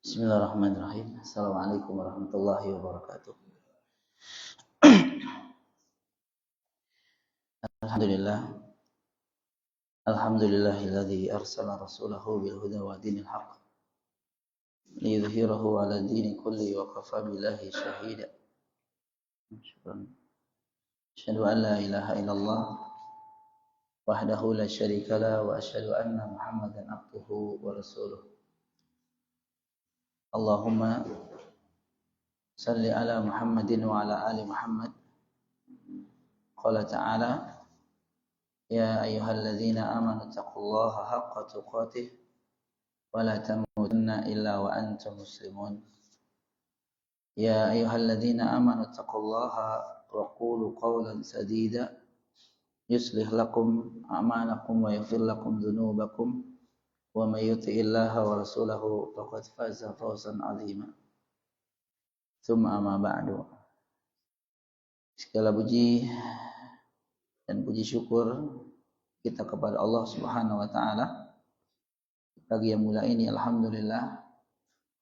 Bismillahirrahmanirrahim. Assalamualaikum warahmatullahi wabarakatuh. Alhamdulillah. Alhamdulillahilladzi arsala rasulahu bil huda wa dinil haqq liyudhhirahu 'ala dini kulli wa kafa billahi shahida. Asyhadu an la ilaha illallah wahdahu la syarika la wa asyhadu anna Muhammadan abduhu wa rasuluh. Allahumma salli ala Muhammadin wa ala ali Muhammad. Qala ta'ala ya ayyuhalladzina amanu taqullaha haqqa tuqatih wa la tamutunna illa wa antum muslimun. Ya ayyuhalladzina amanu taqullaha wa qulu qawlan sadida yuslih lakum a'malakum wa yaghfir lakum dhunubakum wa may yuti'illaha wa rasulahu faqad faza fawzan 'azima. Tsumma amma ba'du. Segala puji dan puji syukur kita kepada Allah Subhanahu wa taala. Pagi yang mulia ini alhamdulillah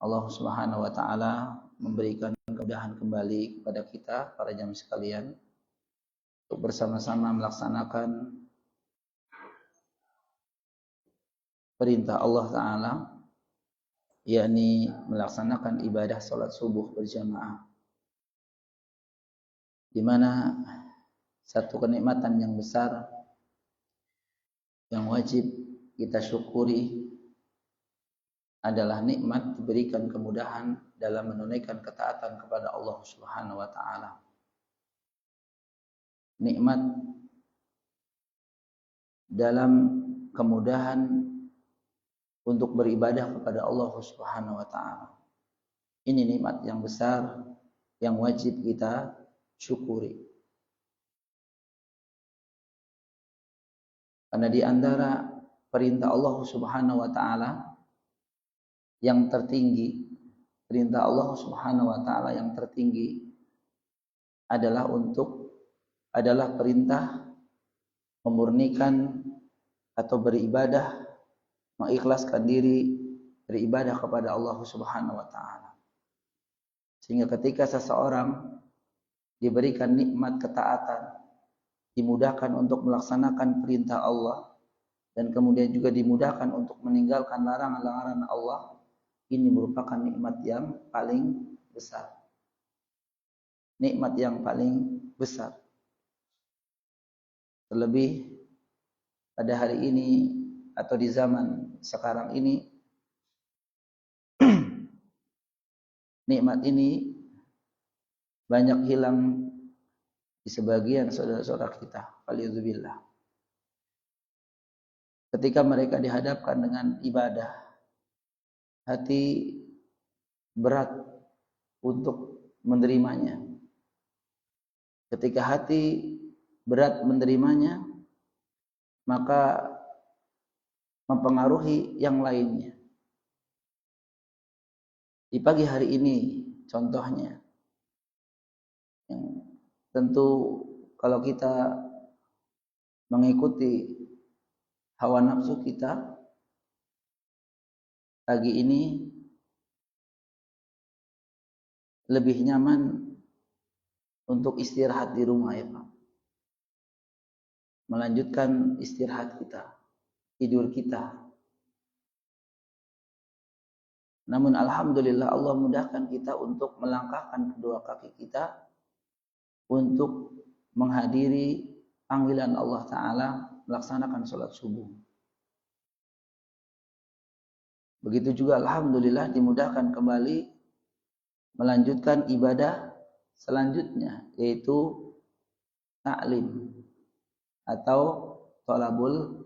Allah Subhanahu wa taala memberikan kemudahan kembali kepada kita para jamaah sekalian untuk bersama-sama melaksanakan perintah Allah taala, yakni melaksanakan ibadah salat subuh berjamaah, di mana satu kenikmatan yang besar yang wajib kita syukuri adalah nikmat diberikan kemudahan dalam menunaikan ketaatan kepada Allah Subhanahu wa taala. Nikmat dalam kemudahan untuk beribadah kepada Allah Subhanahu wa taala. Ini nikmat yang besar yang wajib kita syukuri. Karena di antara perintah Allah Subhanahu wa taala yang tertinggi, perintah Allah Subhanahu wa taala yang tertinggi adalah perintah memurnikan atau beribadah, mengikhlaskan diri beribadah kepada Allah Subhanahu wa taala. Sehingga ketika seseorang diberikan nikmat ketaatan, dimudahkan untuk melaksanakan perintah Allah, dan kemudian juga dimudahkan untuk meninggalkan larangan-larangan Allah, ini merupakan nikmat yang paling besar. Nikmat yang paling besar. Terlebih pada hari ini atau di zaman sekarang ini, nikmat ini banyak hilang di sebagian saudara-saudara kita. Waliyadzubillah. Ketika mereka dihadapkan dengan ibadah, hati berat untuk menerimanya. Ketika hati berat menerimanya, maka mempengaruhi yang lainnya. Di pagi hari ini contohnya, yang tentu kalau kita mengikuti hawa nafsu kita, pagi ini lebih nyaman untuk istirahat di rumah, ya Pak. Melanjutkan istirahat kita, tidur kita. Namun alhamdulillah Allah mudahkan kita untuk melangkahkan kedua kaki kita untuk menghadiri panggilan Allah Ta'ala melaksanakan sholat subuh. Begitu juga alhamdulillah dimudahkan kembali melanjutkan ibadah selanjutnya, yaitu ta'lim atau thalabul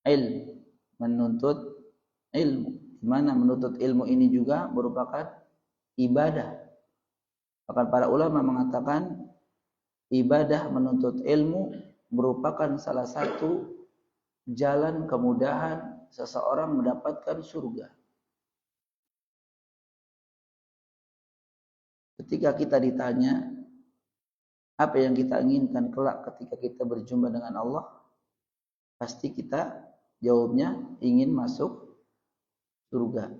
ilm, menuntut ilmu, di mana menuntut ilmu ini juga merupakan ibadah. Bahkan para ulama mengatakan ibadah menuntut ilmu merupakan salah satu jalan kemudahan seseorang mendapatkan surga. Ketika kita ditanya apa yang kita inginkan kelak ketika kita berjumpa dengan Allah, pasti kita jawabnya ingin masuk surga.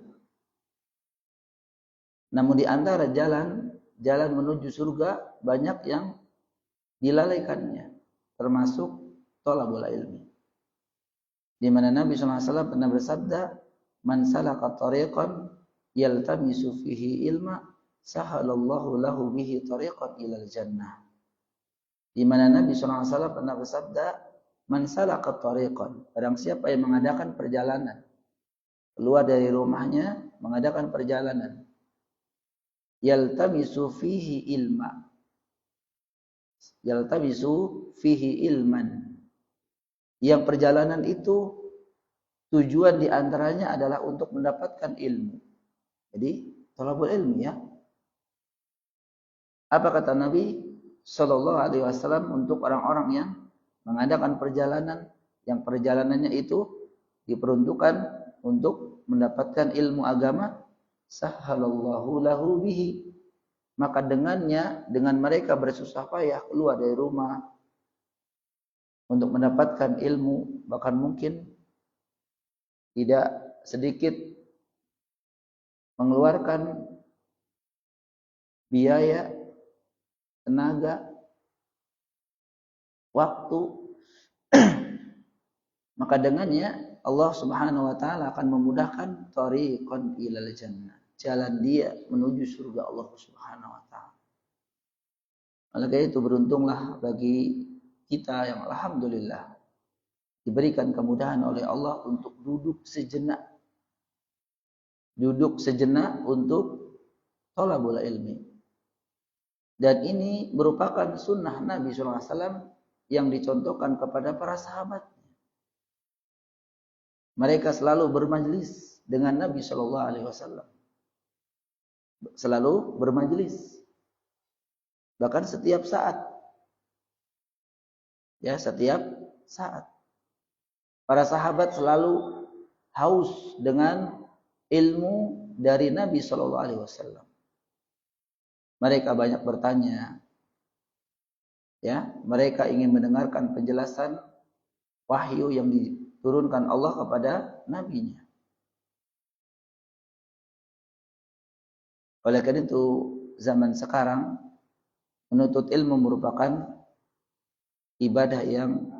Namun di antara jalan menuju surga banyak yang dilalaikannya, termasuk thalabul ilmi. Di mana Nabi SAW pernah bersabda, "Man salaka tariqan yaltamisu fihi ilma, sahalallahu lahu bihi tariqan ilal jannah." Di mana Nabi SAW pernah bersabda, "Man salaka tariqan," barang siapa yang mengadakan perjalanan, keluar dari rumahnya mengadakan perjalanan, yaltamisu fihi ilma, yaltamisu fihi ilman, yang perjalanan itu tujuan diantaranya adalah untuk mendapatkan ilmu. Jadi thalabul ilmi ya. Apa kata Nabi Shallallahu Alaihi Wasallam untuk orang-orang yang mengadakan perjalanan, yang perjalanannya itu diperuntukkan untuk mendapatkan ilmu agama, sahalallahu lahu bihi, maka dengannya, dengan mereka bersusah payah keluar dari rumah untuk mendapatkan ilmu, bahkan mungkin tidak sedikit mengeluarkan biaya, tenaga, waktu, maka dengannya Allah Subhanahu wa taala akan memudahkan thariqan ilal jannah, jalan dia menuju surga Allah Subhanahu wa taala. Oleh itu beruntunglah bagi kita yang alhamdulillah diberikan kemudahan oleh Allah untuk duduk sejenak untuk thalabul ilmi. Dan ini merupakan sunnah Nabi SAW yang dicontohkan kepada para sahabat. Mereka selalu bermajlis dengan Nabi SAW, selalu bermajlis, bahkan setiap saat. Ya, setiap saat. Para sahabat selalu haus dengan ilmu dari Nabi SAW. Mereka banyak bertanya. Ya, mereka ingin mendengarkan penjelasan wahyu yang diturunkan Allah kepada nabinya. Oleh karena itu, zaman sekarang menuntut ilmu merupakan ibadah yang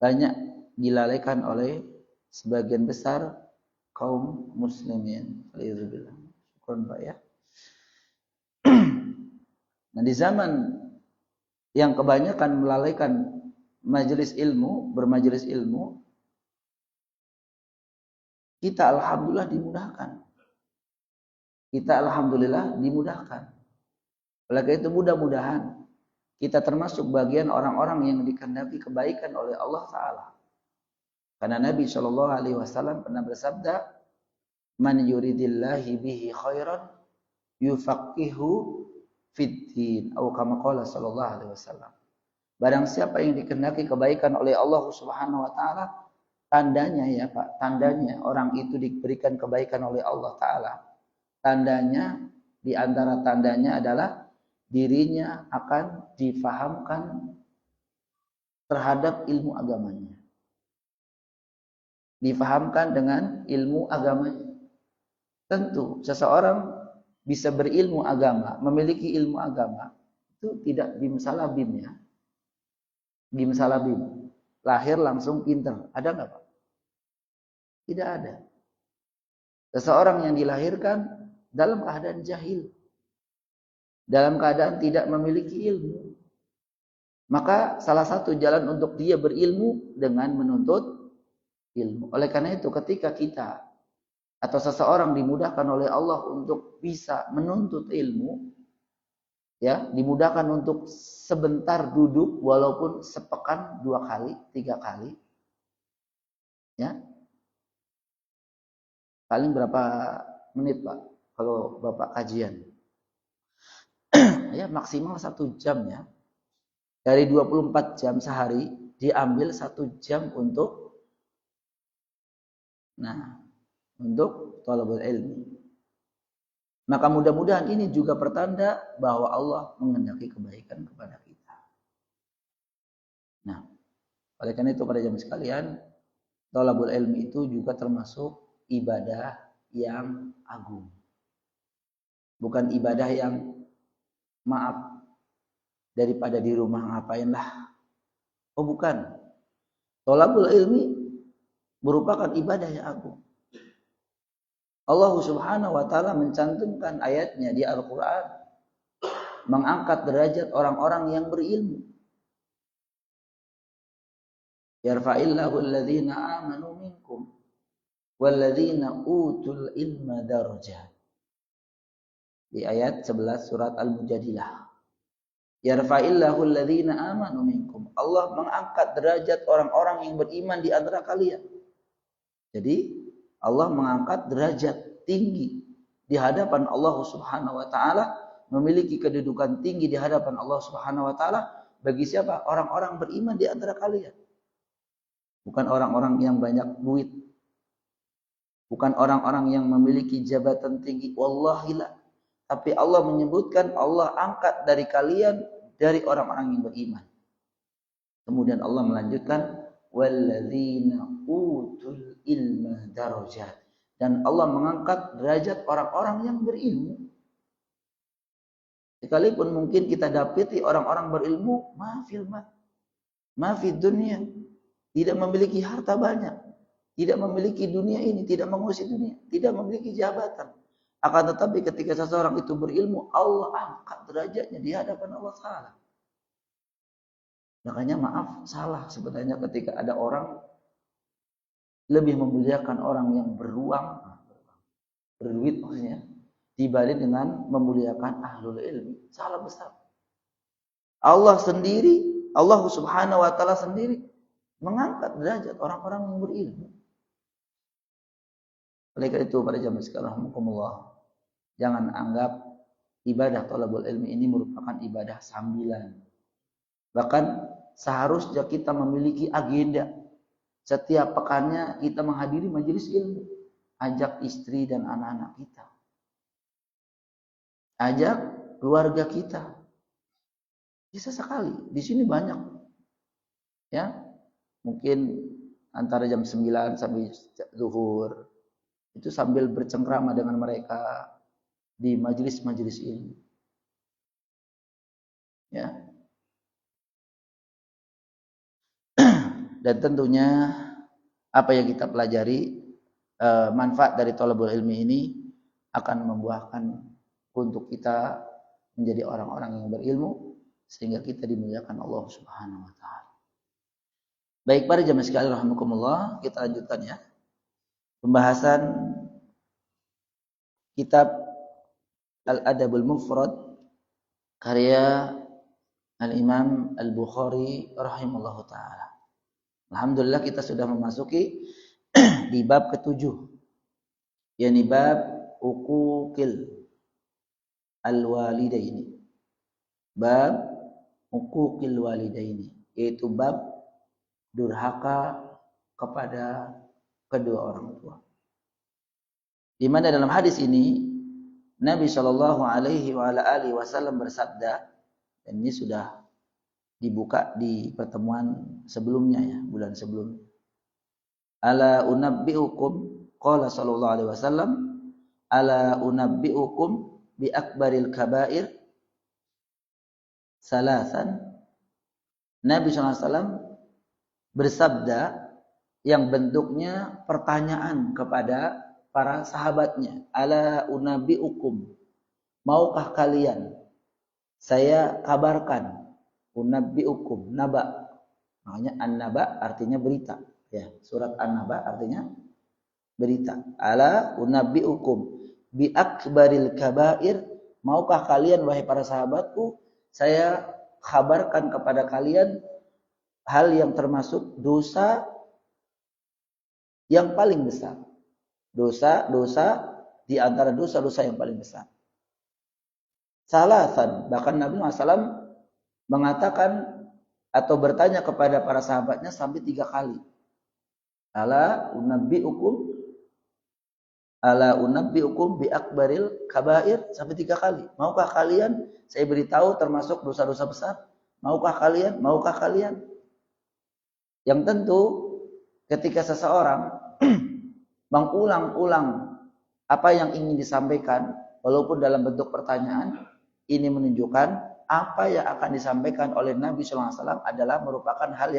banyak dilalaikan oleh sebagian besar kaum muslimin. Alhamdulillah. Syukran Pak ya. Nah, di zaman yang kebanyakan melalaikan majelis ilmu, bermajelis ilmu, kita alhamdulillah dimudahkan. Oleh karena itu mudah-mudahan kita termasuk bagian orang-orang yang dikehendaki kebaikan oleh Allah Ta'ala. Karena Nabi SAW pernah bersabda, "Man yuridillahi bihi khairan yufaqihu fiddin," atau kama qala sallallahu alaihi wasallam. Barang siapa yang dikehendaki kebaikan oleh Allah Subhanahu wa taala, tandanya ya Pak, tandanya orang itu diberikan kebaikan oleh Allah Ta'ala. Tandanya, di antara tandanya adalah dirinya akan difahamkan terhadap ilmu agamanya. Difahamkan dengan ilmu agamanya. Tentu seseorang bisa berilmu agama, memiliki ilmu agama, itu tidak bimsalabim ya. Bimsalabim. Lahir langsung pintar. Ada nggak Pak? Tidak ada. Seseorang yang dilahirkan dalam keadaan jahil, dalam keadaan tidak memiliki ilmu, maka salah satu jalan untuk dia berilmu dengan menuntut ilmu. Oleh karena itu ketika kita atau seseorang dimudahkan oleh Allah untuk bisa menuntut ilmu, ya, dimudahkan untuk sebentar duduk walaupun sepekan 2 kali, 3 kali, ya, paling berapa menit Pak kalau Bapak kajian? Ya maksimal 1 jam ya. Dari 24 jam sehari diambil 1 jam untuk thalabul ilmi. Maka mudah-mudahan ini juga pertanda bahwa Allah menghendaki kebaikan kepada kita. Nah, oleh karena itu pada jamaah sekalian, thalabul ilmi itu juga termasuk ibadah yang agung. Bukan ibadah yang maaf daripada di rumah ngapainlah. Oh bukan. Thalabul ilmi merupakan ibadah yang agung. Allah Subhanahu wa taala mencantumkan ayatnya di Al-Qur'an mengangkat derajat orang-orang yang berilmu. Yarfa'illahu alladhina amanu minkum walladzina utul ilma darajat. Di ayat 11 surat Al-Mujadilah. Yarfa'illahu alladhina amanu minkum. Allah mengangkat derajat orang-orang yang beriman di antara kalian. Jadi Allah mengangkat derajat tinggi di hadapan Allah Subhanahu wa taala, memiliki kedudukan tinggi di hadapan Allah Subhanahu wa taala bagi siapa? Orang-orang beriman di antara kalian. Bukan orang-orang yang banyak duit. Bukan orang-orang yang memiliki jabatan tinggi. Wallahi la. Tapi Allah menyebutkan Allah angkat dari kalian dari orang-orang yang beriman. Kemudian Allah melanjutkan walladzina utul ilma darajat, dan Allah mengangkat derajat orang-orang yang berilmu. Sekalipun mungkin kita dapati orang-orang berilmu mafid dunia, tidak memiliki harta banyak, tidak memiliki dunia ini, tidak menguasai dunia, tidak memiliki jabatan. Akan tetapi ketika seseorang itu berilmu, Allah angkat derajatnya di hadapan Allah Ta'ala. Makanya maaf, salah sebenarnya ketika ada orang lebih memuliakan orang yang berduit maksudnya, dibanding dengan memuliakan ahlul ilmi. Salah besar. Allah Subhanahu wa taala sendiri mengangkat derajat orang-orang yang berilmu. Oleh karena itu pada zaman sekarang, rahmatullah, jangan anggap ibadah thalabul ilmi ini merupakan ibadah sambilan. Bahkan seharusnya kita memiliki agenda. Setiap pekannya kita menghadiri majelis ilmu. Ajak istri dan anak-anak kita. Ajak keluarga kita. Bisa sekali. Di sini banyak. Ya. Mungkin antara jam 9 sampai zuhur. Itu sambil bercengkrama dengan mereka di majelis-majelis ilmu. Ya. Dan tentunya apa yang kita pelajari, manfaat dari thalabul ilmi ini akan membuahkan untuk kita menjadi orang-orang yang berilmu sehingga kita dimuliakan Allah Subhanahu wa taala. Baik para jamaah sekalian rahimakumullah, kita lanjutkan ya. Pembahasan kitab Al-Adabul Mufrad karya Al-Imam Al-Bukhari rahimahullahu taala. Alhamdulillah kita sudah memasuki di bab ke-7. yakni bab uquqil al-walidaini. Bab uquqil walidaini, yaitu bab durhaka kepada kedua orang tua. Di mana dalam hadis ini Nabi Shallallahu Alaihi Wasallam bersabda, dan ini sudah dibuka di pertemuan sebelumnya ya, bulan sebelumnya. Ala unabbiukum, qala sallallahu alaihi wasallam, ala unabbiukum bi akbaril kabair salasan. Nabi sallallahu alaihi wasallam bersabda yang bentuknya pertanyaan kepada para sahabatnya. Ala unabbiukum, maukah kalian saya kabarkan? Unabbiukum, naba, maknanya an-naba artinya berita. Ya, surat An-Naba artinya berita. Ala unabbiukum bi akbaril kabair, maukah kalian wahai para sahabatku saya kabarkan kepada kalian hal yang termasuk dosa yang paling besar. Dosa-dosa di antara dosa-dosa yang paling besar. Salasan, bahkan Nabi SAW mengatakan atau bertanya kepada para sahabatnya sampai 3 kali. Ala unabbiukum bi akbaril kabair, sampai 3 kali. Maukah kalian saya beritahu termasuk dosa-dosa besar? Maukah kalian? Maukah kalian? Yang tentu ketika seseorang mengulang-ulang apa yang ingin disampaikan, walaupun dalam bentuk pertanyaan, ini menunjukkan apa yang akan disampaikan oleh Nabi SAW adalah merupakan hal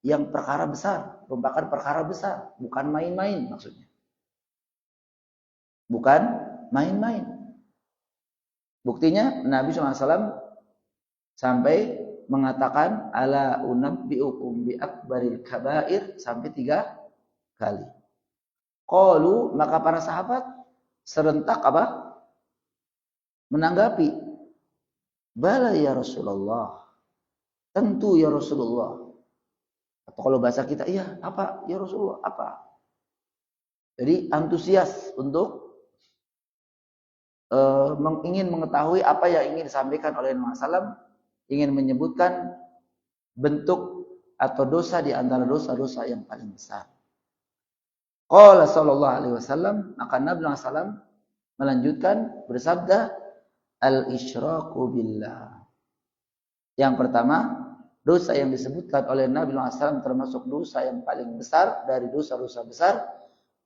yang perkara besar, merupakan perkara besar, bukan main-main maksudnya. Bukan main-main. Buktinya Nabi SAW sampai mengatakan ala unabbiukum bi akbaril kabair sampai 3 kali. Qalu, maka para sahabat serentak apa? Menanggapi. Bala ya Rasulullah. Tentu ya Rasulullah. Atau kalau bahasa kita, iya, apa? Ya Rasulullah, apa? Jadi antusias untuk ingin mengetahui apa yang ingin disampaikan oleh Nabi SAW, ingin menyebutkan bentuk atau dosa di antara dosa-dosa yang paling besar. Qala sallallahu alaihi wasallam, maka Nabi SAW melanjutkan bersabda, al-isyraku billah. Yang pertama, dosa yang disebutkan oleh Nabi SAW termasuk dosa yang paling besar dari dosa-dosa besar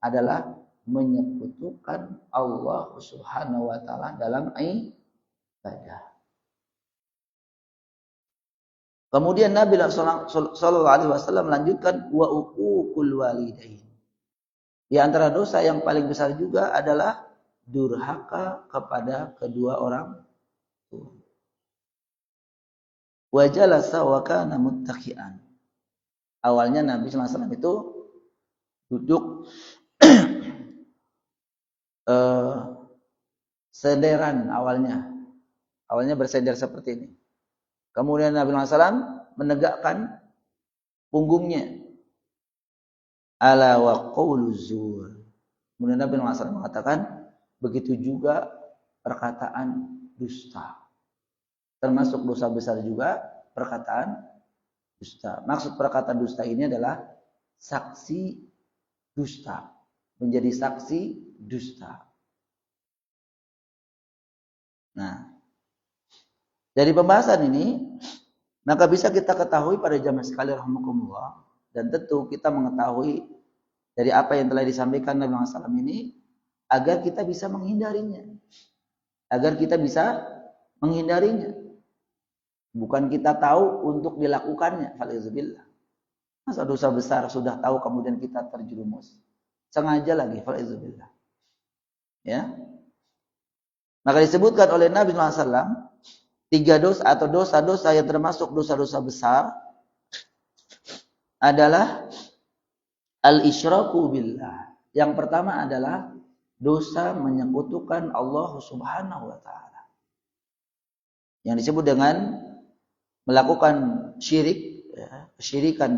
adalah menyekutukan Allah Subhanahu wa taala dalam ibadah. Kemudian Nabi sallallahu alaihi wasallam melanjutkan wa uququl walidain. Di antara dosa yang paling besar juga adalah durhaka kepada kedua orang tua. Wa jalasa wa kana muttaqian. Awalnya Nabi sallallahu alaihi wasallam itu duduk senderan awalnya. Awalnya bersender seperti ini. Kemudian Nabi SAW menegakkan punggungnya. Ala wa qawlu zur. Kemudian Nabi SAW mengatakan, begitu juga perkataan dusta. Termasuk dosa besar juga perkataan dusta. Maksud perkataan dusta ini adalah saksi dusta. Menjadi saksi dusta. Nah, dari pembahasan ini, maka bisa kita ketahui pada jamaah sekalian rahimakumullah, dan tentu kita mengetahui dari apa yang telah disampaikan Nabi SAW ini, agar kita bisa menghindarinya. Agar kita bisa menghindarinya. Bukan kita tahu untuk dilakukannya. Falizubillah. Masa dosa besar sudah tahu kemudian kita terjerumus. Sengaja lagi. Falizubillah. Ya. Maka disebutkan oleh Nabi SAW 3 dosa atau dosa-dosa yang termasuk dosa-dosa besar adalah al-isyraku billah. Yang pertama adalah dosa menyekutukan Allah Subhanahu wa taala. Yang disebut dengan melakukan syirik, ya, kesyirikan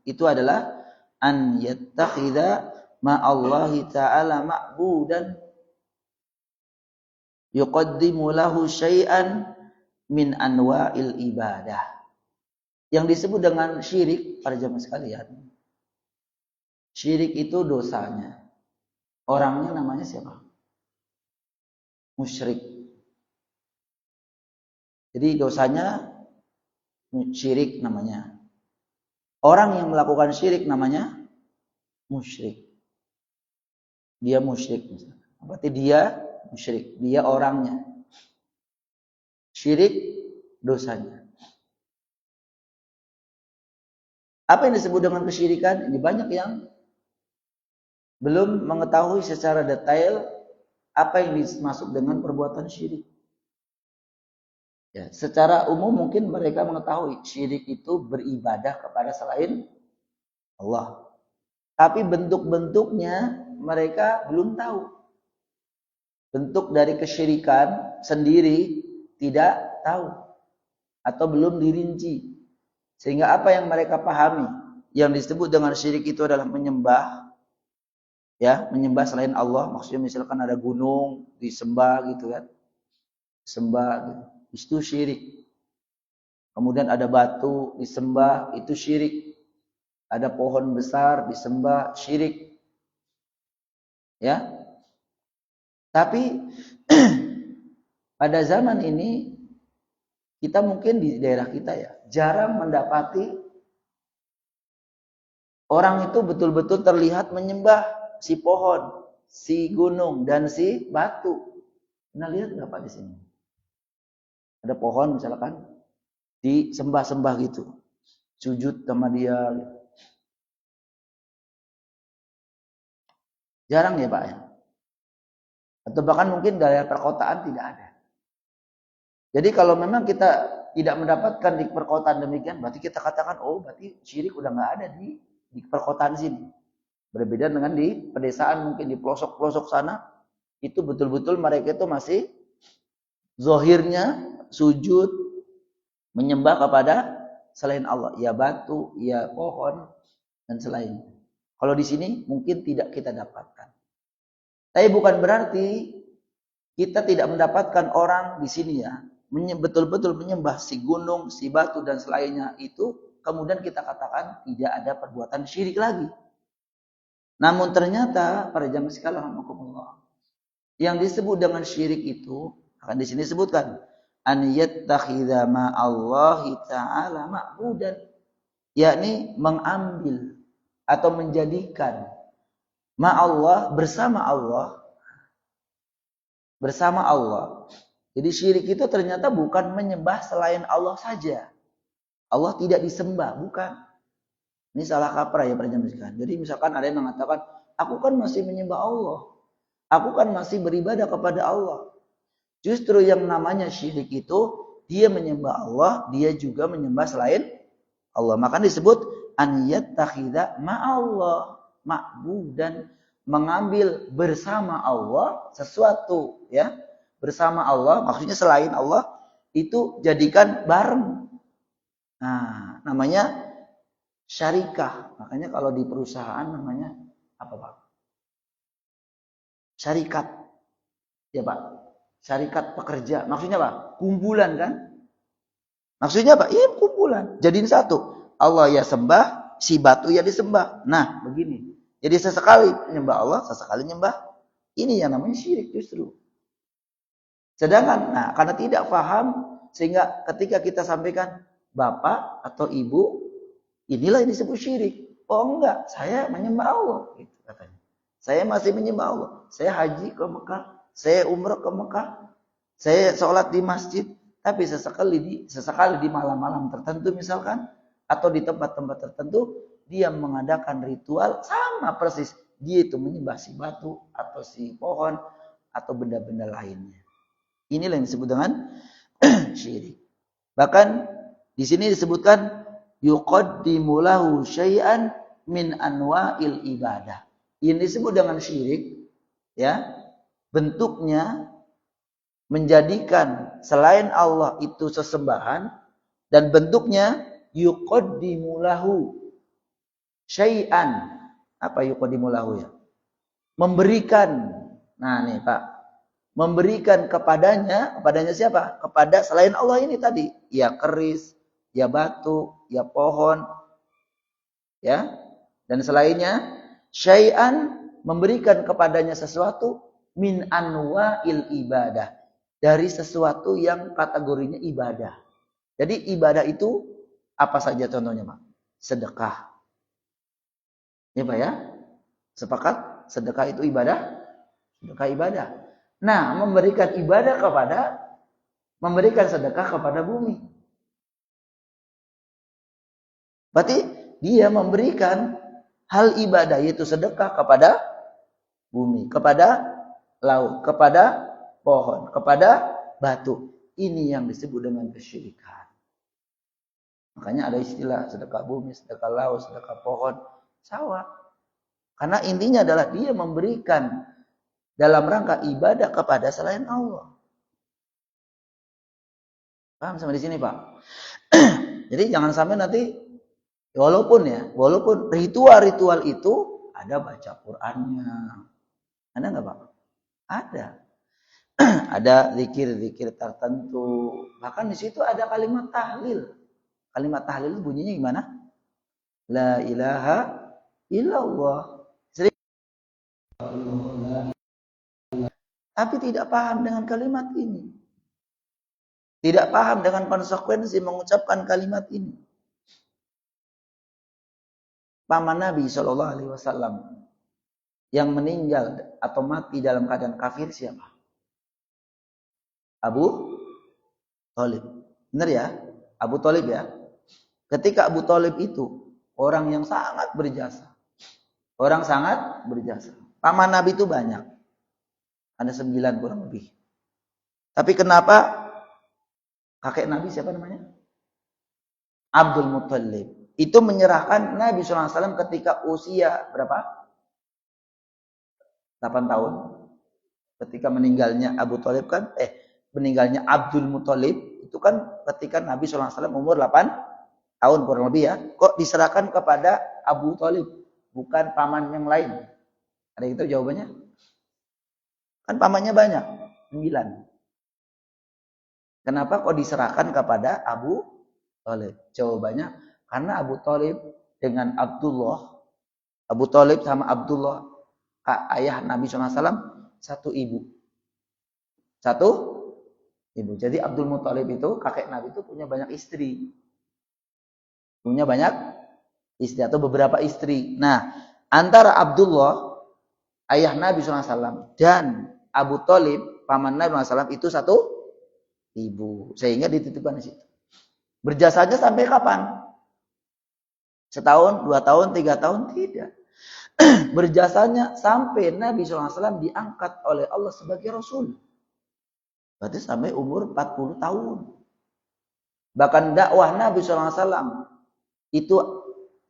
itu adalah an yattakhidha ma'allahi ta'ala ma'budan yuqaddimu lahu syai'an min anwa'il ibadah. Yang disebut dengan syirik, para jamaah sekalian, syirik itu dosanya. Orangnya namanya siapa? Musyrik. Jadi dosanya syirik namanya. Orang yang melakukan syirik namanya musyrik. Dia musyrik. Berarti dia musyrik. Dia orangnya. Syirik dosanya. Apa yang disebut dengan kesyirikan? Ini banyak yang belum mengetahui secara detail apa yang dimaksud dengan perbuatan syirik. Ya, secara umum mungkin mereka mengetahui syirik itu beribadah kepada selain Allah. Tapi bentuk-bentuknya mereka belum tahu. Bentuk dari kesyirikan sendiri tidak tahu atau belum dirinci. Sehingga apa yang mereka pahami yang disebut dengan syirik itu adalah menyembah, ya, menyembah selain Allah. Maksudnya misalkan ada gunung disembah gitu kan, sembah gitu. Itu syirik. Kemudian ada batu disembah, itu syirik. Ada pohon besar disembah, syirik. Ya. Tapi pada zaman ini kita mungkin di daerah kita ya jarang mendapati orang itu betul-betul terlihat menyembah si pohon, si gunung dan si batu. Pernah lihat nggak Pak di sini? Ada pohon misalkan disembah-sembah gitu, sujud sama dia. Jarang ya Pak ya. Atau bahkan mungkin daerah perkotaan tidak ada. Jadi kalau memang kita tidak mendapatkan di perkotaan demikian, berarti kita katakan, oh berarti syirik udah nggak ada di perkotaan sini. Berbeda dengan di pedesaan, mungkin di pelosok-pelosok sana, itu betul-betul mereka itu masih zahirnya sujud, menyembah kepada selain Allah. Ya batu, ya pohon, dan selain. Kalau di sini mungkin tidak kita dapatkan. Tapi bukan berarti kita tidak mendapatkan orang di sini ya, betul-betul menyembah si gunung, si batu, dan selainnya itu, kemudian kita katakan tidak ada perbuatan syirik lagi. Namun ternyata pada zaman sekarang, yang disebut dengan syirik itu akan di sini disebutkan an yattakhidha ma'allahi ta'ala ma'budan, yakni mengambil atau menjadikan ma'allah bersama Allah. Jadi syirik itu ternyata bukan menyembah selain Allah saja. Allah tidak disembah, bukan. Ini salah kaprah ya para jamaah sekalian. Jadi misalkan ada yang mengatakan, aku kan masih menyembah Allah. Aku kan masih beribadah kepada Allah. Justru yang namanya syirik itu, dia menyembah Allah, dia juga menyembah selain Allah. Maka disebut an yattakhidha ma'allah ma'budan, mengambil bersama Allah sesuatu ya. Bersama Allah, maksudnya selain Allah, itu jadikan bareng. Nah, namanya syarikah. Makanya kalau di perusahaan namanya apa Pak? Syarikat. Ya Pak. Syarikat pekerja. Maksudnya Pak? Kumpulan kan? Maksudnya Pak? Iya kumpulan. Jadiin satu. Allah ya sembah, si batu ya disembah. Nah begini. Jadi sesekali menyembah Allah, sesekali menyembah. Ini yang namanya syirik justru. Sedangkan, nah karena tidak paham, sehingga ketika kita sampaikan bapak atau ibu, inilah yang disebut syirik. Oh enggak, saya menyembah Allah, gitu katanya. Saya masih menyembah Allah. Saya haji ke Mekah, saya umrah ke Mekah, saya sholat di masjid. Tapi sesekali di malam-malam tertentu misalkan, atau di tempat-tempat tertentu, dia mengadakan ritual sama persis. Dia itu menyembah si batu atau si pohon atau benda-benda lainnya. Inilah yang disebut dengan syirik. Bahkan di sini disebutkan yuqaddimu lahu syai'an min anwa'il ibadah. Ini disebut dengan syirik ya. Bentuknya menjadikan selain Allah itu sesembahan, dan bentuknya yuqaddimu lahu syai'an. Apa yuqaddimu lahu ya? Memberikan. Nah nih Pak. Memberikan kepadanya siapa? Kepada selain Allah ini tadi. Ya keris, ya batu, ya pohon, ya. Dan selainnya, syai'an memberikan kepadanya sesuatu min anwa'il ibadah. Dari sesuatu yang kategorinya ibadah. Jadi ibadah itu apa saja contohnya Pak? Sedekah. Ya Pak ya? Sepakat? Sedekah itu ibadah? Sedekah ibadah. Nah, memberikan sedekah kepada bumi. Berarti dia memberikan hal ibadah, yaitu sedekah kepada bumi, kepada laut, kepada pohon, kepada batu. Ini yang disebut dengan kesyirikan. Makanya ada istilah sedekah bumi, sedekah laut, sedekah pohon, sawah. Karena intinya adalah dia memberikan dalam rangka ibadah kepada selain Allah. Paham sampai di sini Pak? Jadi jangan sampai nanti, walaupun ritual itu ada baca Qur'annya. Ada nggak Pak? Ada. Ada zikir-zikir tertentu. Bahkan di situ ada kalimat tahlil. Kalimat tahlil bunyinya gimana? La ilaha illallah. Tapi tidak paham dengan kalimat ini. Tidak paham dengan konsekuensi mengucapkan kalimat ini. Paman Nabi SAW yang meninggal atau mati dalam keadaan kafir siapa? Abu Thalib. Benar ya? Abu Thalib ya. Ketika Abu Thalib itu orang yang sangat berjasa. Orang sangat berjasa. Paman Nabi itu banyak. Ada 9 kurang lebih. Tapi kenapa kakek Nabi siapa namanya? Abdul Muthalib. Itu menyerahkan Nabi SAW ketika usia berapa? 8 tahun. Ketika meninggalnya Abu Thalib kan, meninggalnya Abdul Muthalib, itu kan ketika Nabi SAW umur 8 tahun kurang lebih ya. Kok diserahkan kepada Abu Thalib? Bukan paman yang lain. Ada yang tahu jawabannya? Kan pamannya banyak, 9. Kenapa kok diserahkan kepada Abu Thalib? Jawabannya, karena Abu Thalib dengan Abdullah, Abu Thalib sama Abdullah, ayah Nabi SAW, satu ibu. Satu ibu. Jadi Abdul Muthalib itu, kakek Nabi itu punya banyak istri. Punya banyak istri atau beberapa istri. Nah, antara Abdullah, ayah Nabi SAW, dan Abu Thalib, paman Nabi SAW, itu satu ibu. Sehingga dititipkan di situ. Berjasanya sampai kapan? Setahun, 2 tahun, 3 tahun? Tidak. Berjasanya sampai Nabi SAW diangkat oleh Allah sebagai Rasul. Berarti sampai umur 40 tahun. Bahkan dakwah Nabi SAW itu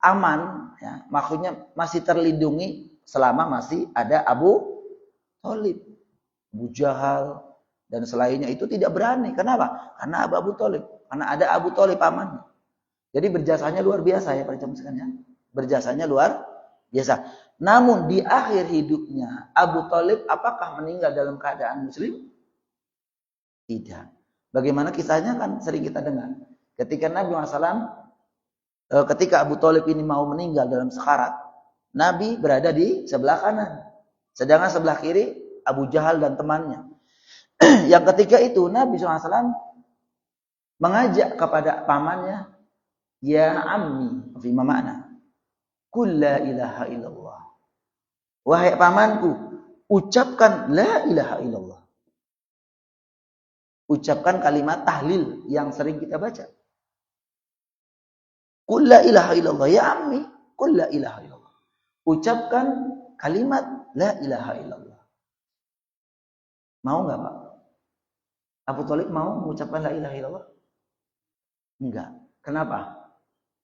aman, ya, maksudnya masih terlindungi selama masih ada Abu Thalib. Abu Jahal dan selainnya itu tidak berani. Kenapa? Karena Abu Thalib. Karena ada Abu Thalib pamannya. Jadi berjasanya luar biasa ya para jemaah sekalian. Berjasanya luar biasa. Namun di akhir hidupnya Abu Thalib apakah meninggal dalam keadaan muslim? Tidak. Bagaimana kisahnya kan sering kita dengar. Ketika Nabi SAW, ketika Abu Thalib ini mau meninggal dalam sekarat, Nabi berada di sebelah kanan. Sedangkan sebelah kiri Abu Jahal dan temannya. Yang ketika itu Nabi SAW mengajak kepada pamannya, ya ammi, fi makna, qul la ilaha illallah. Wahai pamanku, ucapkan la ilaha illallah. Ucapkan kalimat tahlil yang sering kita baca. Qul la ilaha illallah, ya ammi, qul la ilaha illallah. Ucapkan kalimat la ilaha illallah. Mau enggak, Pak? Abu Thalib mau mengucapkan la ilaha illallah? Enggak. Kenapa?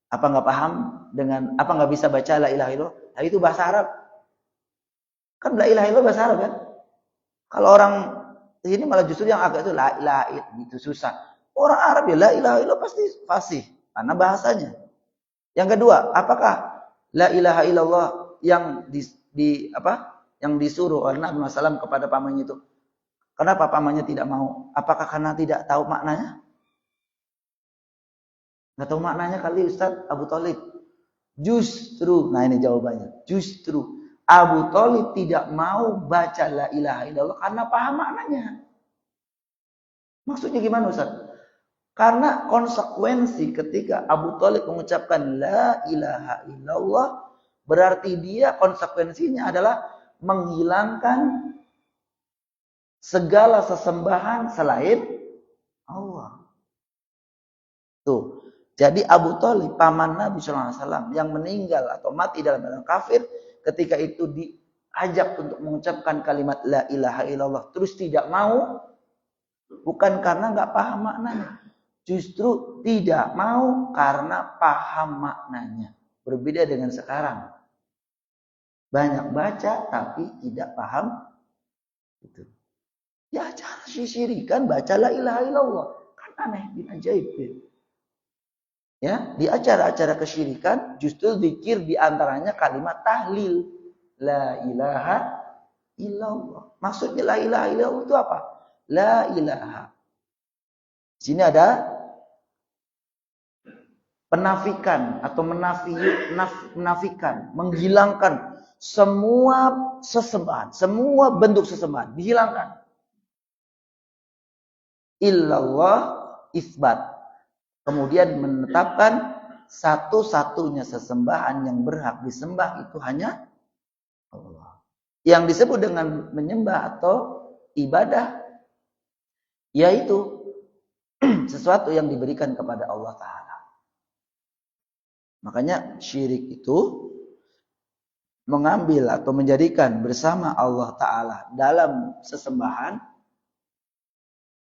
Apa enggak paham dengan, apa enggak bisa baca la ilaha illallah? Nah, itu bahasa Arab. Kan la ilaha illallah bahasa Arab kan? Kalau orang di sini malah justru yang agak itu la ilaha itu susah. Orang Arab ya la ilaha illallah pasti fasih karena bahasanya. Yang kedua, apakah la ilaha illallah yang yang disuruh oleh Nabi SAW kepada pamannya itu? Kenapa pamannya tidak mau? Apakah karena tidak tahu maknanya? Nggak tahu maknanya kali Ustaz Abu Thalib. Justru, nah ini jawabannya. Justru Abu Thalib tidak mau baca la ilaha illallah karena paham maknanya. Maksudnya gimana Ustaz? Karena konsekuensi ketika Abu Thalib mengucapkan la ilaha illallah, berarti dia konsekuensinya adalah menghilangkan segala sesembahan selain Allah. Tuh. Jadi Abu Thalib, paman Nabi SAW yang meninggal atau mati dalam keadaan kafir, ketika itu diajak untuk mengucapkan kalimat la ilaha illallah, terus tidak mau, bukan karena nggak paham maknanya. Justru tidak mau karena paham maknanya. Berbeda dengan sekarang. Banyak baca tapi tidak paham. Itu. Ya cara syirikan baca la ilaha illallah. Kan aneh, bin ajaib. Ya, di acara-acara kesyirikan justru zikir diantaranya kalimat tahlil. La ilaha illallah. Maksudnya la ilaha illallah itu apa? La ilaha. Sini ada penafikan atau menafikan, menghilangkan semua sesembahan, semua bentuk sesembahan dihilangkan. Illallah isbat. Kemudian menetapkan satu-satunya sesembahan yang berhak disembah itu hanya Allah. Yang disebut dengan menyembah atau ibadah yaitu sesuatu yang diberikan kepada Allah Ta'ala. Makanya syirik itu mengambil atau menjadikan bersama Allah Ta'ala dalam sesembahan,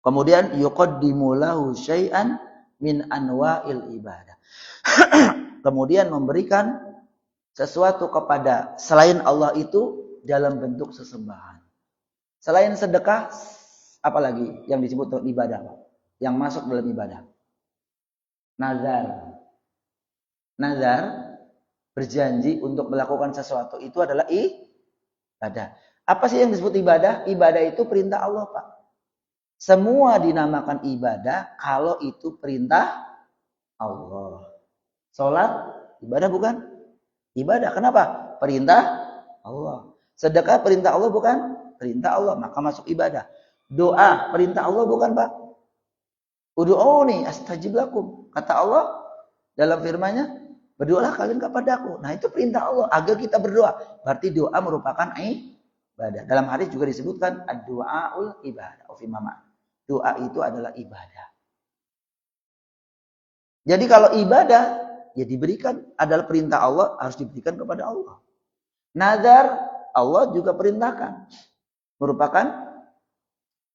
kemudian yuqaddimu lahu syai'an min anwa'il ibadah. Kemudian memberikan sesuatu kepada selain Allah itu dalam bentuk sesembahan. Selain sedekah, apalagi yang disebut ibadah, yang masuk dalam ibadah? Nazar. Nazar, berjanji untuk melakukan sesuatu itu adalah ibadah. Apa sih yang disebut ibadah? Ibadah itu perintah Allah, Pak. Semua dinamakan ibadah kalau itu perintah Allah. Salat ibadah bukan? Ibadah. Kenapa? Perintah Allah. Sedekah perintah Allah bukan? Perintah Allah, maka masuk ibadah. Doa perintah Allah bukan, Pak? Ud'uuni astajib lakum. Kata Allah dalam firman-Nya, berdoalah kalian kepadaku. Nah, itu perintah Allah agar kita berdoa. Berarti doa merupakan ibadah. Dalam hadis juga disebutkan ad-du'aul ibadah. Doa itu adalah ibadah. Jadi kalau ibadah ya diberikan adalah perintah Allah, harus diberikan kepada Allah. Nazar Allah juga perintahkan, merupakan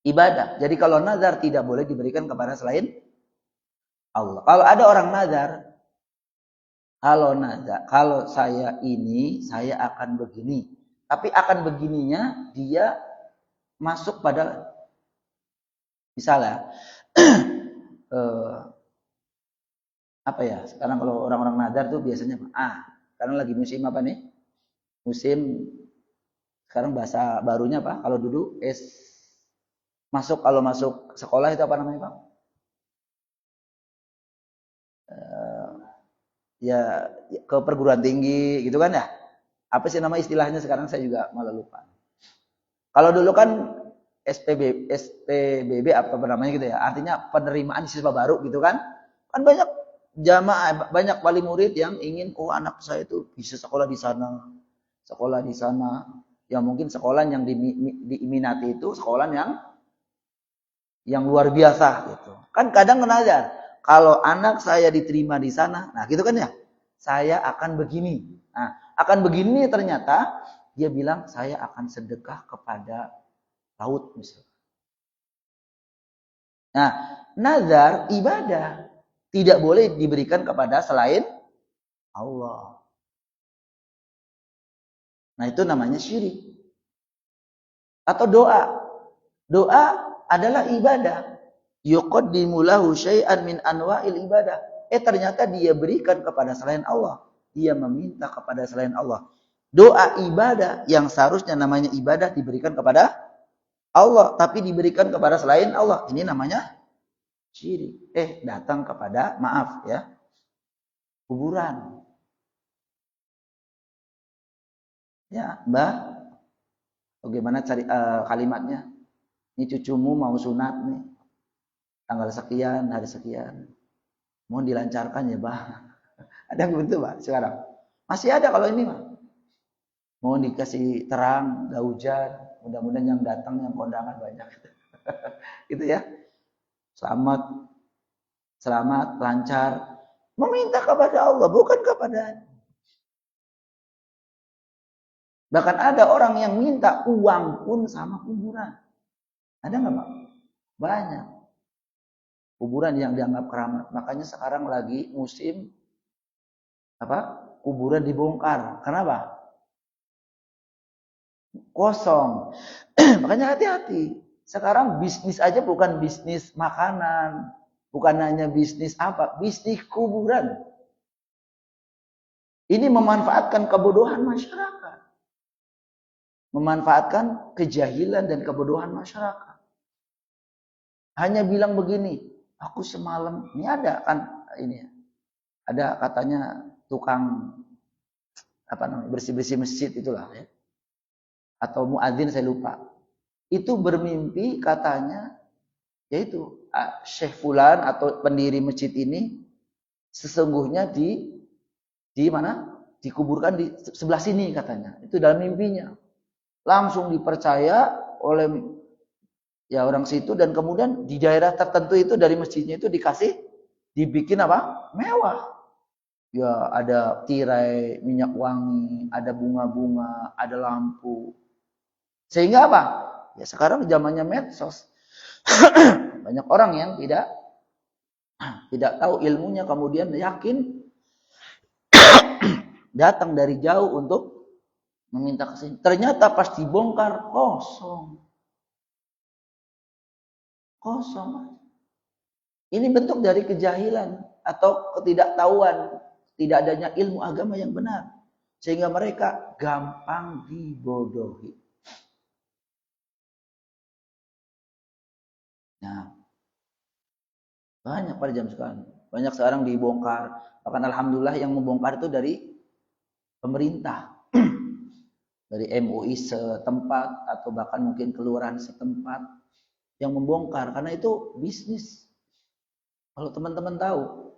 ibadah. Jadi kalau nazar tidak boleh diberikan kepada selain Allah. Kalau ada orang nazar, kalau saya ini, saya akan begini. Tapi akan begininya dia masuk pada, misalnya, apa ya? Sekarang kalau orang-orang nazar tuh biasanya, sekarang lagi musim apa nih? Musim, sekarang bahasa barunya apa? Kalau dulu kalau masuk sekolah itu apa namanya, Pak? Ya ke perguruan tinggi gitu kan ya? Apa sih nama istilahnya sekarang saya juga malah lupa. Kalau dulu kan SPBB apa namanya gitu ya. Artinya penerimaan siswa baru gitu kan. Kan banyak jamaah, banyak wali murid yang ingin anak saya itu bisa sekolah di sana. Sekolah di sana. Ya mungkin sekolah yang diminati itu sekolah yang luar biasa gitu. Kan kadang nazar, kalau anak saya diterima di sana, nah gitu kan ya, saya akan begini. Nah, akan begini ternyata dia bilang saya akan sedekah kepada laut misalnya. Nah, nazar ibadah tidak boleh diberikan kepada selain Allah. Nah, itu namanya syirik. Atau doa. Doa adalah ibadah. Yuqaddimu lahu syai'an min anwa'il ibadah. Ternyata dia berikan kepada selain Allah. Dia meminta kepada selain Allah. Doa ibadah yang seharusnya namanya ibadah diberikan kepada Allah, tapi diberikan kepada selain Allah. Ini namanya syirik. Datang kepada, maaf ya, kuburan. Ya, Mbak, bagaimana cari kalimatnya? Ini cucumu mau sunat nih. Tanggal sekian, hari sekian. Mohon dilancarkan ya, Mbak. Ada yang begitu, Pak, sekarang? Masih ada kalau ini, Pak. Mohon dikasih terang, gak hujan. Mudah-mudahan yang datang, yang kondangan banyak. Gitu ya. Selamat, lancar. Meminta kepada Allah, bukan kepada. Bahkan ada orang yang minta uang pun sama kuburan. Ada nggak, Pak? Banyak. Kuburan yang dianggap keramat. Makanya sekarang lagi musim kuburan dibongkar. Kenapa? Kosong. Makanya hati-hati. Sekarang bisnis aja bukan bisnis makanan. Bukan hanya bisnis bisnis kuburan. Ini memanfaatkan kebodohan masyarakat. Memanfaatkan kejahilan dan kebodohan masyarakat. Hanya bilang begini, aku semalam, ini ada kan ini. Ada katanya tukang bersih-bersih masjid itulah ya. Atau muadzin saya lupa. Itu bermimpi katanya yaitu Syekh Fulan atau pendiri masjid ini sesungguhnya di mana? Dikuburkan di sebelah sini katanya. Itu dalam mimpinya. Langsung dipercaya oleh Ya orang situ, dan kemudian di daerah tertentu itu dari masjidnya itu dibikin apa? Mewah. Ya ada tirai minyak wangi, ada bunga-bunga, ada lampu. Sehingga apa? Ya sekarang zamannya medsos. Banyak orang yang tidak tahu ilmunya, kemudian yakin datang dari jauh untuk meminta kesini. Ternyata pas dibongkar kosong. Kosong. Ini bentuk dari kejahilan atau ketidaktahuan, tidak adanya ilmu agama yang benar. Sehingga mereka gampang dibodohi. Nah, banyak pada jam sekarang. Banyak sekarang dibongkar. Bahkan alhamdulillah yang membongkar itu dari pemerintah. Dari MUI setempat atau bahkan mungkin kelurahan setempat yang membongkar. Karena itu bisnis. Kalau teman-teman tahu,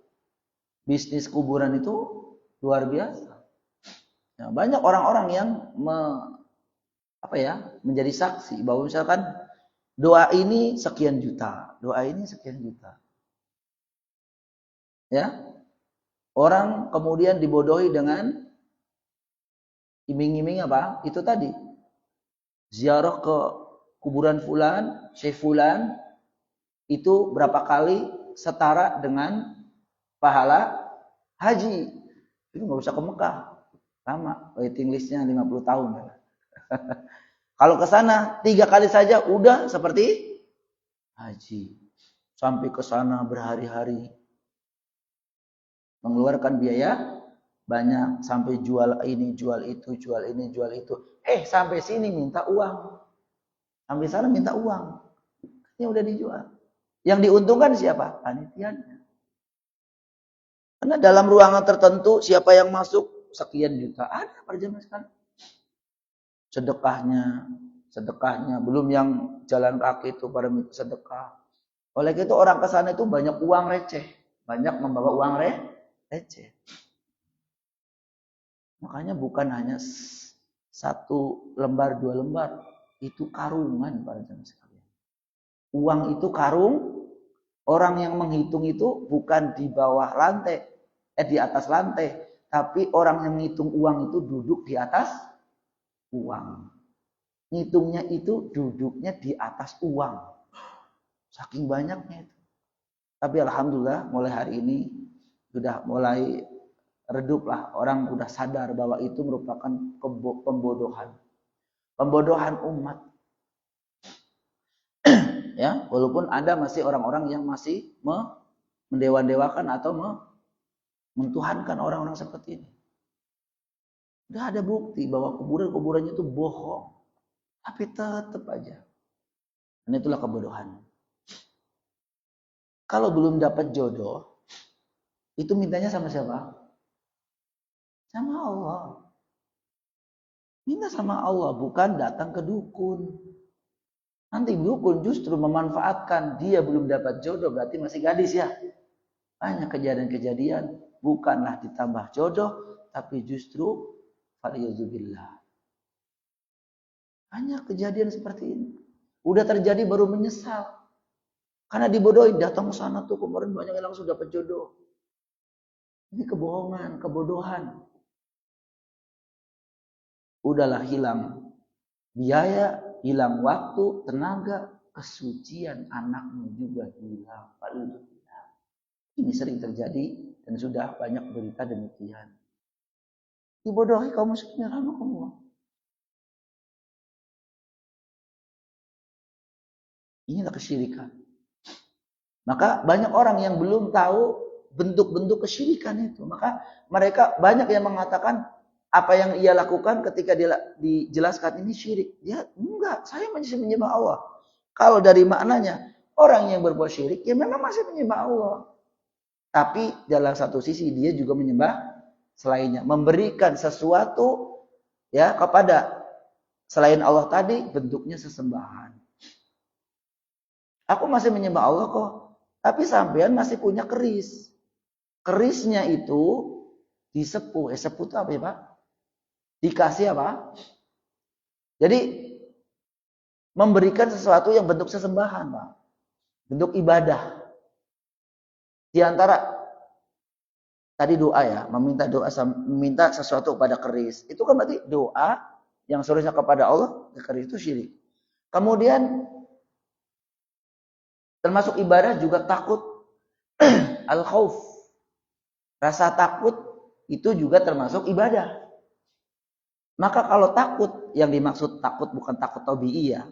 bisnis kuburan itu luar biasa. Nah, banyak orang-orang yang menjadi saksi bahwa misalkan doa ini sekian juta, doa ini sekian juta. Ya. Orang kemudian dibodohi dengan iming-iming apa? Itu tadi. Ziarah ke kuburan fulan, Syekh fulan itu berapa kali setara dengan pahala haji. Itu nggak usah ke Mekah. Lama, waiting listnya 50 tahun. Kalau ke sana 3 kali saja udah seperti haji. Sampai ke sana berhari-hari. Mengeluarkan biaya banyak, sampai jual ini, jual itu, jual ini, jual itu. Sampai sini minta uang. Sampai sana minta uang. Ini udah dijual. Yang diuntungkan siapa? Panitianya. Karena dalam ruangan tertentu siapa yang masuk sekian juta. Ada pada zaman sekarang. Sedekahnya, belum yang jalan kaki itu pada sedekah. Oleh itu orang ke sana itu banyak uang receh, banyak membawa uang receh. Makanya bukan hanya 1 lembar, 2 lembar, itu karungan pada zaman sekalian. Uang itu karung, orang yang menghitung itu bukan di bawah lantai, di atas lantai, tapi orang yang menghitung uang itu duduk di atas uang. Ngitungnya itu duduknya di atas uang. Saking banyaknya itu. Tapi alhamdulillah mulai hari ini sudah mulai redup lah. Orang sudah sadar bahwa itu merupakan pembodohan. Pembodohan umat. Ya, walaupun ada masih orang-orang yang masih mendewa-dewakan atau mentuhankan orang-orang seperti ini. Sudah ada bukti bahwa kuburan-kuburannya itu bohong. Tapi tetap aja. Dan itulah kebodohan. Kalau belum dapat jodoh, itu mintanya sama siapa? Sama Allah. Minta sama Allah, bukan datang ke dukun. Nanti dukun justru memanfaatkan dia belum dapat jodoh, berarti masih gadis ya. Banyak kejadian-kejadian, bukanlah ditambah jodoh, tapi justru faliyuzubillah. Banyak kejadian seperti ini. Udah terjadi baru menyesal. Karena dibodohin, datang ke sana tuh kemarin banyak yang langsung dapat jodoh. Ini kebohongan, kebodohan. Udahlah hilang biaya, hilang waktu, tenaga, kesucian anakmu juga hilang. Ini sering terjadi dan sudah banyak berita demikian. Dibodohi kaum muslimin rahimakumullah. Inilah kesyirikan. Maka banyak orang yang belum tahu bentuk-bentuk kesyirikan itu. Maka mereka banyak yang mengatakan apa yang ia lakukan ketika dia dijelaskan ini syirik. Ya enggak, saya masih menyembah Allah. Kalau dari maknanya, orang yang berbuat syirik ya memang masih menyembah Allah. Tapi dalam satu sisi dia juga menyembah selainnya. Memberikan sesuatu ya kepada selain Allah tadi bentuknya sesembahan. Aku masih menyembah Allah kok. Tapi sampean masih punya keris. Kerisnya itu disepuh. Sepuh itu apa ya Pak? Dikasih apa? Jadi memberikan sesuatu yang bentuk sesembahan, Pak. Bentuk ibadah. Di antara tadi doa ya, meminta sesuatu kepada keris. Itu kan berarti doa yang seharusnya kepada Allah, keris itu syirik. Kemudian termasuk ibadah juga takut al-khauf. Rasa takut itu juga termasuk ibadah. Maka kalau takut, yang dimaksud takut bukan takut tabi'i ya.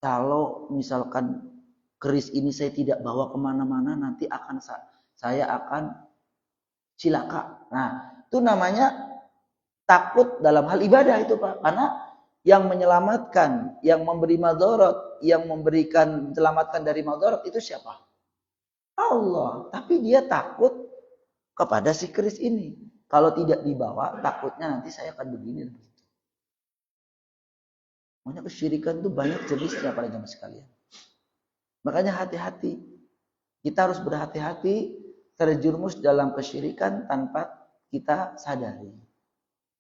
Kalau misalkan keris ini saya tidak bawa kemana-mana, nanti saya akan cilaka. Nah, itu namanya takut dalam hal ibadah itu, Pak. Karena yang menyelamatkan, yang memberi madarat, yang menyelamatkan dari madarat itu siapa? Allah. Tapi dia takut kepada si keris ini. Kalau tidak dibawa, takutnya nanti saya akan begini. Makanya kesyirikan itu banyak jenisnya pada jamaah sekalian. Makanya hati-hati. Kita harus berhati-hati terjerumus dalam kesyirikan tanpa kita sadari.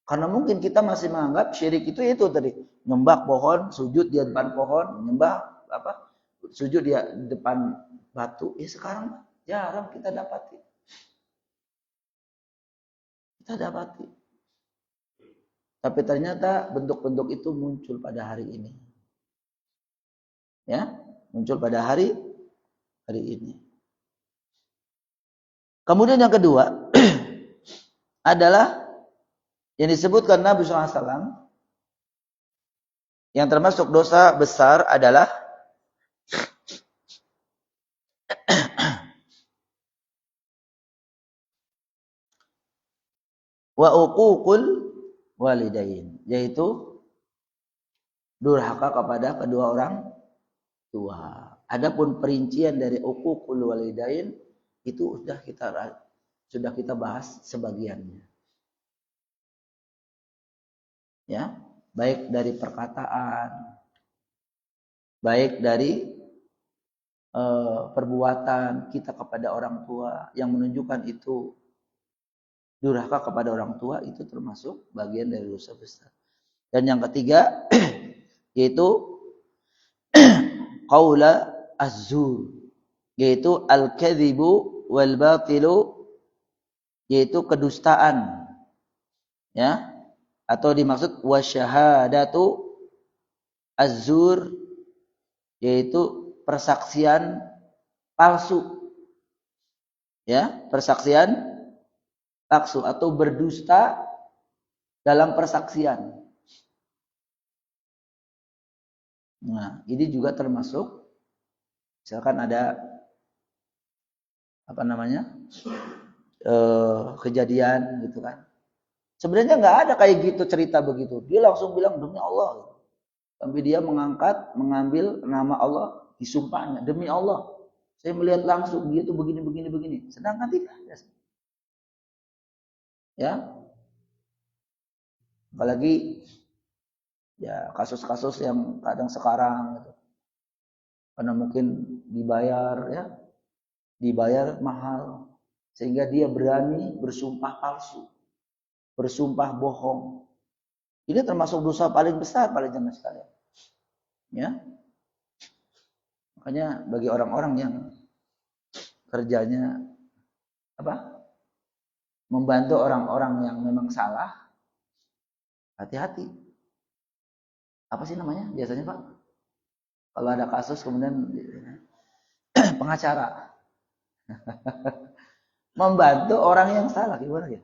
Karena mungkin kita masih menganggap syirik itu tadi. Nyembah pohon, sujud di depan pohon, sujud di depan batu. Ya sekarang jarang kita dapati. Tapi ternyata bentuk-bentuk itu muncul pada hari ini. Ya, muncul pada hari ini. Kemudian yang kedua adalah yang disebutkan Nabi SAW yang termasuk dosa besar adalah wa uququl walidain, yaitu durhaka kepada kedua orang tua. Adapun perincian dari uququl walidain itu sudah kita bahas sebagiannya. Ya, baik dari perkataan, baik dari perbuatan kita kepada orang tua yang menunjukkan itu durhaka kepada orang tua, itu termasuk bagian dari dosa besar. Dan yang ketiga yaitu qaula az-zur, yaitu al-kadzibu wal batilu, yaitu kedustaan. Ya, atau dimaksud wasyahadatu az-zur, yaitu persaksian palsu. Ya, persaksian palsu atau berdusta dalam persaksian. Nah, ini juga termasuk misalkan ada kejadian gitu kan. Sebenarnya nggak ada kayak gitu cerita begitu. Dia langsung bilang demi Allah. Tapi dia mengambil nama Allah, disumpahnya demi Allah. Saya melihat langsung dia tuh begini. Sedangkan tidak. Ya, apalagi ya kasus-kasus yang kadang sekarang gitu. Karena mungkin dibayar mahal sehingga dia berani bersumpah palsu, bersumpah bohong. Ini termasuk dosa paling besar pada zaman sekalian. Ya, makanya bagi orang-orang yang kerjanya membantu orang-orang yang memang salah, hati-hati. Apa sih namanya biasanya, Pak? Kalau ada kasus kemudian pengacara. Membantu orang yang salah gimana ya?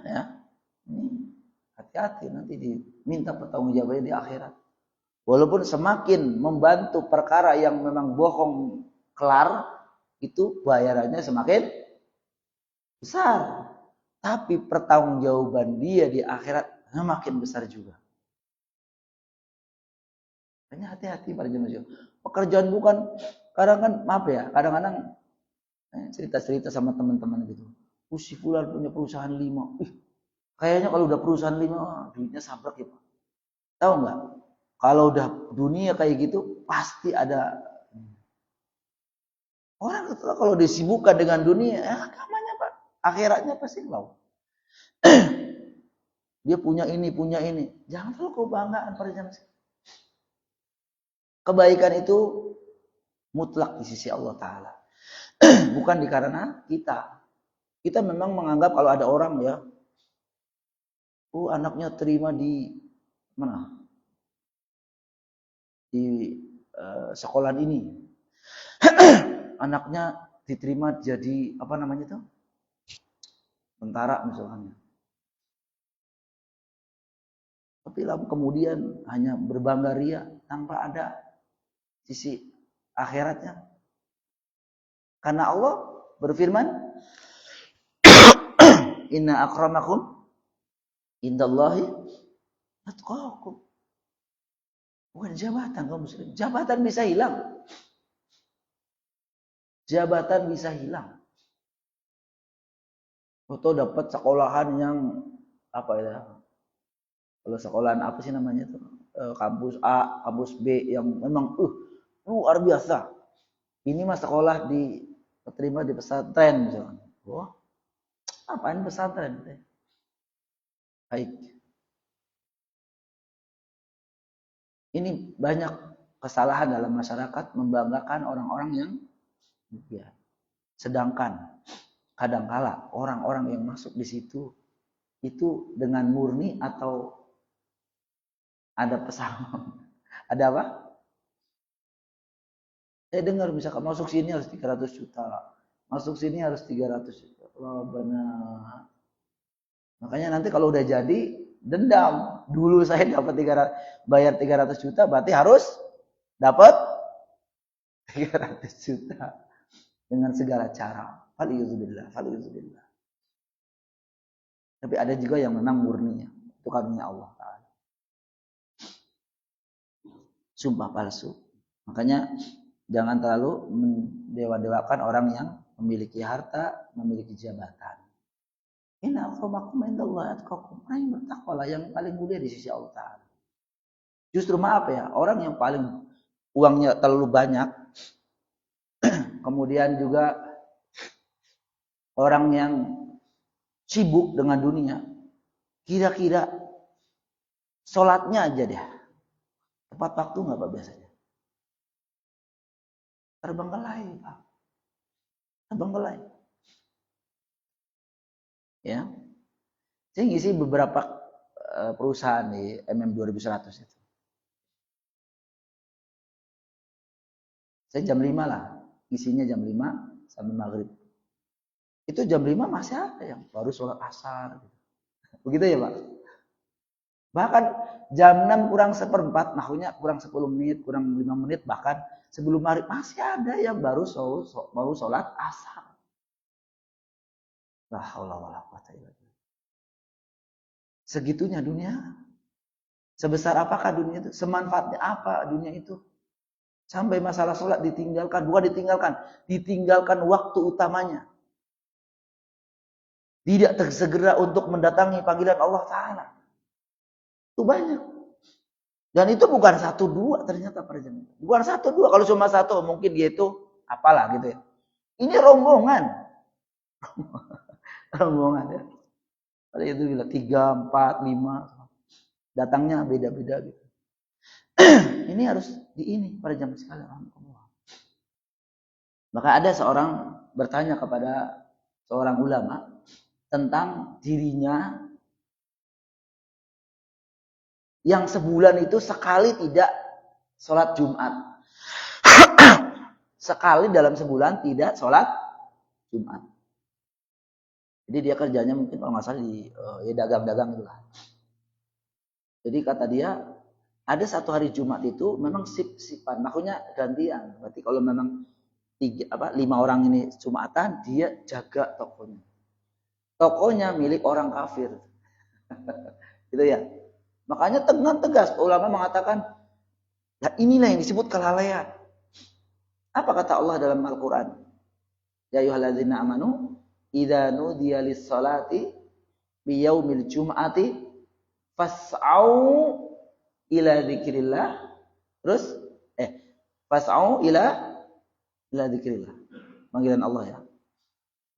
Ya. Hati-hati nanti diminta pertanggungjawabannya di akhirat. Walaupun semakin membantu perkara yang memang bohong kelar, itu bayarannya semakin besar. Tapi pertanggungjawaban dia di akhirat makin besar juga. Hanya hati-hati pada jemaah. Pekerjaan bukan, kadang-kadang cerita-cerita sama teman-teman gitu. Si fulan punya perusahaan 5. Kayaknya kalau udah perusahaan 5, duitnya sabrek ya Pak. Tahu nggak? Kalau udah dunia kayak gitu, pasti ada. Orang kalau disibukkan dengan dunia, agamanya Pak, akhiratnya pasti mau. Dia punya ini. Jangan terlalu kebanggaan para jamaah. Kebaikan itu mutlak di sisi Allah Ta'ala. Bukan dikarenakan kita. Kita memang menganggap kalau ada orang ya, anaknya terima di mana? Di sekolah ini. Anaknya diterima jadi apa namanya itu? Tentara misalnya. Tapi kemudian hanya berbangga ria tanpa ada sisi akhiratnya. Karena Allah berfirman, Inna akramakum indallahi atqakum. Bukan jabatan kaum muslim. Jabatan bisa hilang. Jabatan bisa hilang. Atau dapat sekolahan yang apa ya? Kalau sekolahan apa sih namanya itu? Kampus A, kampus B yang memang luar biasa. Ini mah sekolah diterima di pesantren misalnya. Wah, apaan pesantren? Baik. Ini banyak kesalahan dalam masyarakat membanggakan orang-orang yang ya. Sedangkan kadangkala orang-orang yang masuk di situ itu dengan murni atau ada pesangon. Ada apa? Saya dengar misalkan masuk sini harus 300 juta. Masuk sini harus 300 juta. Oh, benar. Makanya nanti kalau udah jadi dendam. Dulu saya dapat bayar 300 juta berarti harus dapat 300 juta dengan segala cara. Faliyuzubillah. Tapi ada juga yang memang murninya. Itu karunia Allah Ta'ala. Sumpah palsu. Makanya jangan terlalu mendewa-dewakan orang yang memiliki harta, memiliki jabatan. Inna akramakum indallahi atqakum. Orang yang bertakwalah yang paling mulia di sisi Allah Ta'ala. Justru maaf ya, orang yang paling uangnya terlalu banyak, kemudian juga orang yang sibuk dengan dunia, kira-kira sholatnya aja deh. Tepat waktu nggak Pak biasanya? Terbengkelai Pak. Terbengkelai. Ya. Saya ngisi beberapa perusahaan di MM 2100 itu. Saya jam 5 lah. Isinya jam 5 sampai maghrib. Itu jam 5 masih ada yang baru sholat asar. Begitu ya Pak? Bahkan jam 6 kurang seperempat, maksudnya kurang 10 menit, kurang 5 menit, bahkan sebelum maghrib masih ada yang baru sholat asar. La haula wala quwwata illa billah. Segitunya dunia. Sebesar apakah dunia itu? Semanfaatnya apa dunia itu? Sampai masalah sholat ditinggalkan, bukan ditinggalkan waktu utamanya. Tidak segera untuk mendatangi panggilan Allah Ta'ala. Itu banyak. Dan itu bukan 1-2 ternyata para jemaah. Bukan 1-2. Kalau cuma 1 mungkin dia itu apalah gitu ya. Ini rombongan. Rombongan ya. Pada itu bilang 3, 4, 5. Datangnya beda-beda gitu. Ini harus para jemaah sekalian. Maka ada seorang bertanya kepada seorang ulama tentang dirinya yang sebulan itu sekali tidak sholat Jumat. Sekali dalam sebulan tidak sholat Jumat. Jadi dia kerjanya mungkin kalau nggak salah di dagang-dagang itulah. Jadi kata dia ada satu hari Jumat itu memang sip-sipan, maksudnya gantian. Berarti kalau memang 5 orang ini Jumatan, dia jaga tokonya. Tokonya milik orang kafir. Gitu ya. Makanya tegas ulama mengatakan, nah inilah yang disebut kelalaian. Apa kata Allah dalam Al-Quran? Ya ayyuhalladzina amanu, idza nudiya lis-salati biyaumil jum'ati fas'au ila dzikrillah. Terus fas'au ila dzikrillah. Panggilan Allah ya.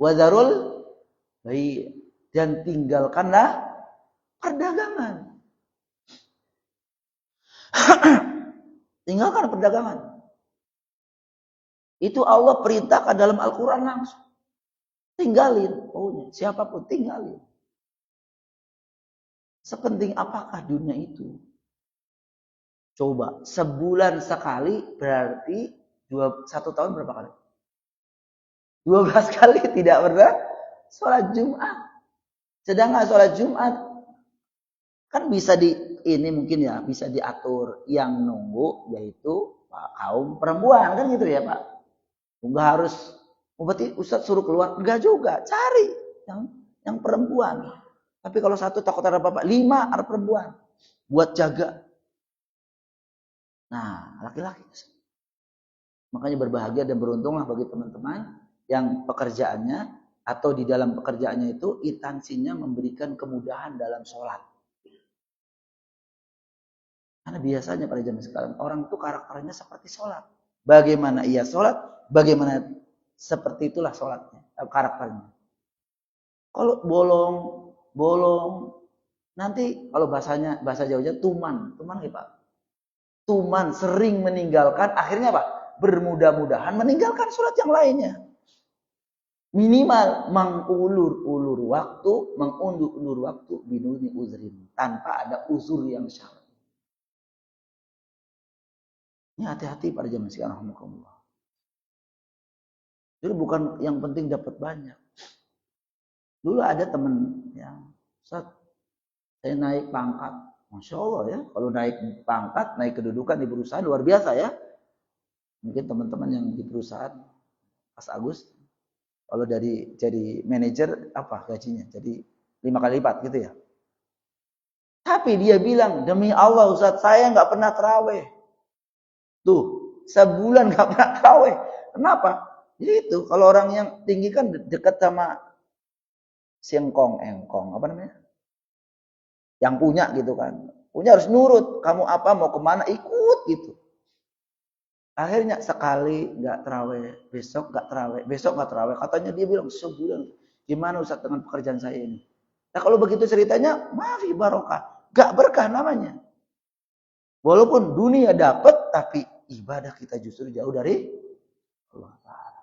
Wa dzarul dan tinggalkanlah perdagangan. Tinggalkan perdagangan. Itu Allah perintahkan dalam Al-Quran langsung. Tinggalin. Oh, siapapun tinggalin. Sepenting apakah dunia itu? Coba, sebulan sekali berarti 1 tahun berapa kali? 12 kali tidak pernah sholat Jumat. Sedangkan sholat Jumat kan bisa mungkin ya bisa diatur yang nunggu yaitu kaum perempuan kan gitu ya Pak. Enggak harus berarti Ustaz suruh keluar, enggak juga, cari yang perempuan. Tapi kalau satu takut ada bapak, 5 ada perempuan buat jaga. Nah, laki-laki. Makanya berbahagia dan beruntunglah bagi teman-teman yang pekerjaannya atau di dalam pekerjaannya itu instansinya memberikan kemudahan dalam sholat. Karena biasanya pada zaman sekarang orang itu karakternya seperti sholat. Bagaimana ia sholat, bagaimana seperti itulah sholatnya, karakternya. Kalau bolong, nanti kalau bahasa Jawanya tuman ya Pak. Tuman sering meninggalkan, akhirnya apa? Bermudah-mudahan meninggalkan sholat yang lainnya. Minimal mengundur waktu biduni uzrin, tanpa ada uzur yang syar'i. Ini hati-hati pada zaman sekarang. Jadi bukan yang penting dapat banyak. Dulu ada teman yang Ustaz, saya naik pangkat. Masya Allah ya, kalau naik pangkat, naik kedudukan di perusahaan luar biasa ya. Mungkin teman-teman yang di perusahaan Mas Agus, kalau jadi manajer apa gajinya? Jadi 5 kali lipat gitu ya. Tapi dia bilang, demi Allah Ustaz, saya nggak pernah taraweh. Tuh, sebulan nggak pernah taraweh. Kenapa? Jadi itu, kalau orang yang tinggi kan dekat sama engkong, apa namanya? Yang punya gitu kan. Punya harus nurut, kamu apa mau kemana ikut gitu. Akhirnya sekali nggak terawih, besok nggak terawih. Katanya dia bilang sebulan. Gimana Ustaz dengan pekerjaan saya ini? Nah kalau begitu ceritanya, maaf barokah, nggak berkah namanya. Walaupun dunia dapat, tapi ibadah kita justru jauh dari Allah Taala.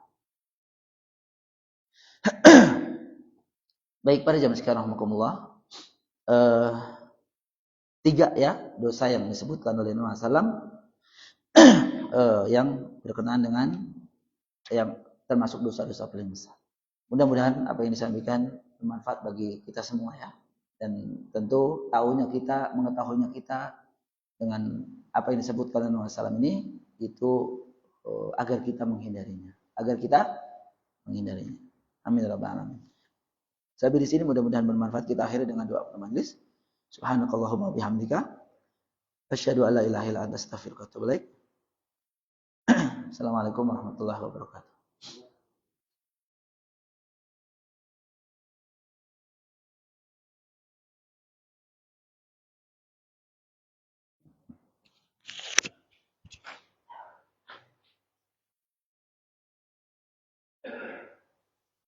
Baik pada jam sekarang, rahmatullah. 3 ya dosa yang disebutkan oleh Nabi SAW. Yang berkenaan dengan yang termasuk dosa-dosa paling besar. Mudah-mudahan apa yang disampaikan bermanfaat bagi kita semua ya. Dan tentu mengetahuinya kita dengan apa yang disebutkan oleh Nabi SAW ini itu agar kita menghindarinya. Amin ya rabbal alamin. Sampai di sini mudah-mudahan bermanfaat. Kita akhiri dengan doa majelis. Subhanakallahumma bihamdika asyhadu an la ilaha illa anta astaghfiruka wa atubu ilaik. Assalamualaikum warahmatullahi wabarakatuh.